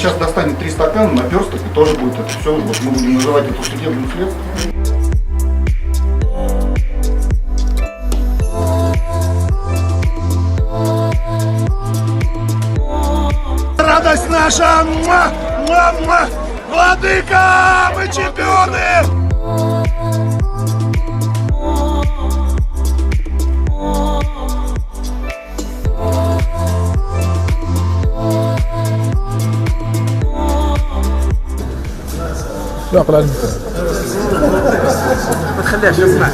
сейчас достанет 3 стакана, наперсток, и тоже будет это все. Вот мы будем называть это судебным следствием. Радость наша! Муа! Муа! Муа! Владыка! Мы чемпионы! لا قلال ما تخليهاش اسمع